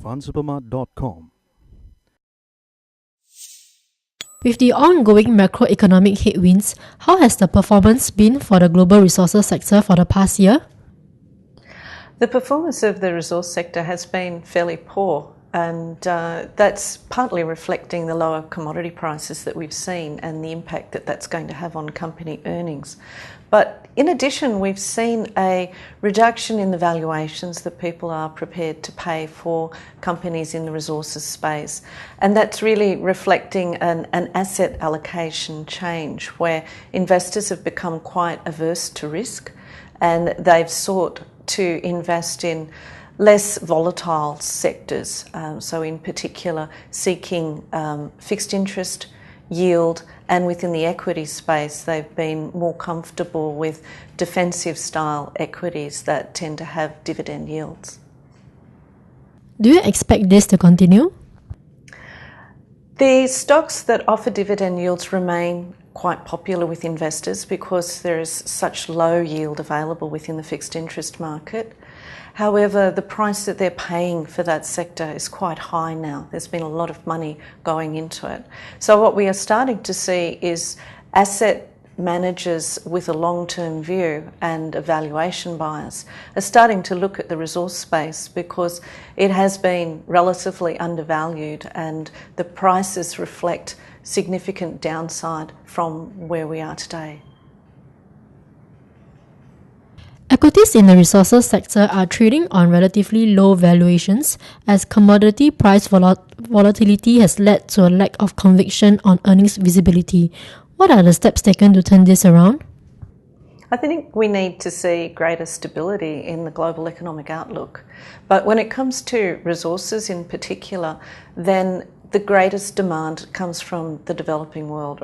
fundsupermart.com. With the ongoing macroeconomic headwinds, how has the performance been for the global resources sector for the past year? The performance of the resource sector has been fairly poor, and that's partly reflecting the lower commodity prices that we've seen and the impact that that's going to have on company earnings. But in addition, we've seen a reduction in the valuations that people are prepared to pay for companies in the resources space. And that's really reflecting an asset allocation change where investors have become quite averse to risk, and they've sought to invest in less volatile sectors. So in particular, seeking fixed interest, yield, and within the equity space, they've been more comfortable with defensive style equities that tend to have dividend yields. Do you expect this to continue? The stocks that offer dividend yields remain quite popular with investors because there is such low yield available within the fixed interest market. However, the price that they're paying for that sector is quite high now. There's been a lot of money going into it. So what we are starting to see is asset managers with a long-term view and a valuation bias are starting to look at the resource space because it has been relatively undervalued and the prices reflect significant downside from where we are today. Equities in the resources sector are trading on relatively low valuations as commodity price volatility has led to a lack of conviction on earnings visibility. What are the steps taken to turn this around? I think we need to see greater stability in the global economic outlook. But when it comes to resources in particular, then the greatest demand comes from the developing world,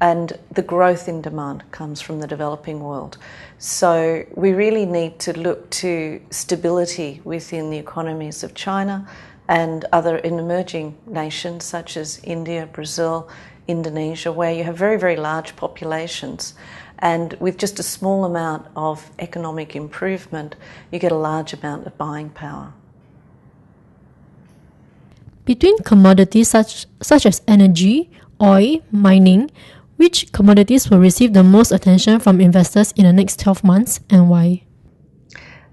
and the growth in demand comes from the developing world. So we really need to look to stability within the economies of China and other emerging nations such as India, Brazil, Indonesia, where you have very, very large populations. And with just a small amount of economic improvement, you get a large amount of buying power. Between commodities such as energy, oil, mining, which commodities will receive the most attention from investors in the next 12 months and why?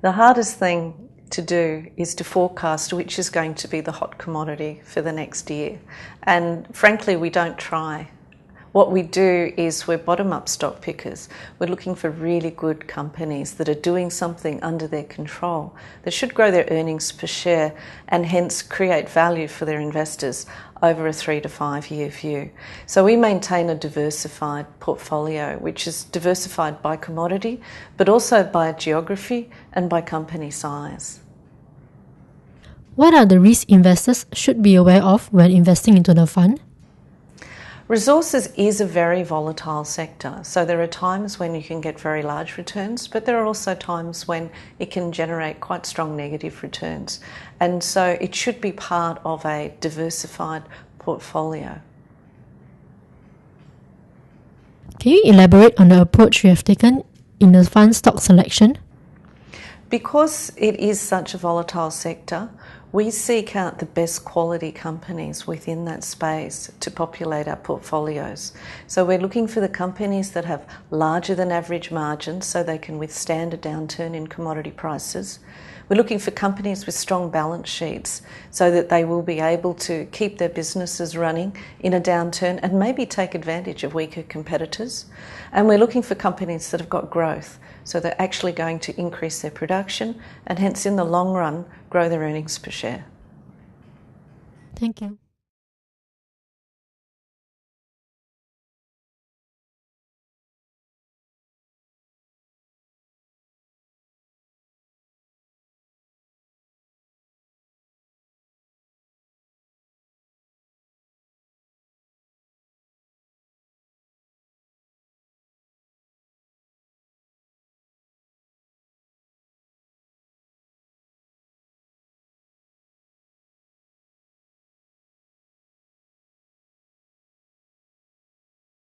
The hardest thing to do is to forecast which is going to be the hot commodity for the next year. And frankly, we don't try. What we do is we're bottom-up stock pickers. We're looking for really good companies that are doing something under their control that should grow their earnings per share and hence create value for their investors over a 3 to 5 year view. So we maintain a diversified portfolio, which is diversified by commodity, but also by geography and by company size. What are the risks investors should be aware of when investing into the fund? Resources is a very volatile sector, so there are times when you can get very large returns, but there are also times when it can generate quite strong negative returns. And so it should be part of a diversified portfolio. Can you elaborate on the approach you have taken in the fund stock selection? Because it is such a volatile sector, we seek out the best quality companies within that space to populate our portfolios. So we're looking for the companies that have larger than average margins so they can withstand a downturn in commodity prices. We're looking for companies with strong balance sheets so that they will be able to keep their businesses running in a downturn and maybe take advantage of weaker competitors. And we're looking for companies that have got growth, so they're actually going to increase their production and hence in the long run grow their earnings per share. Thank you.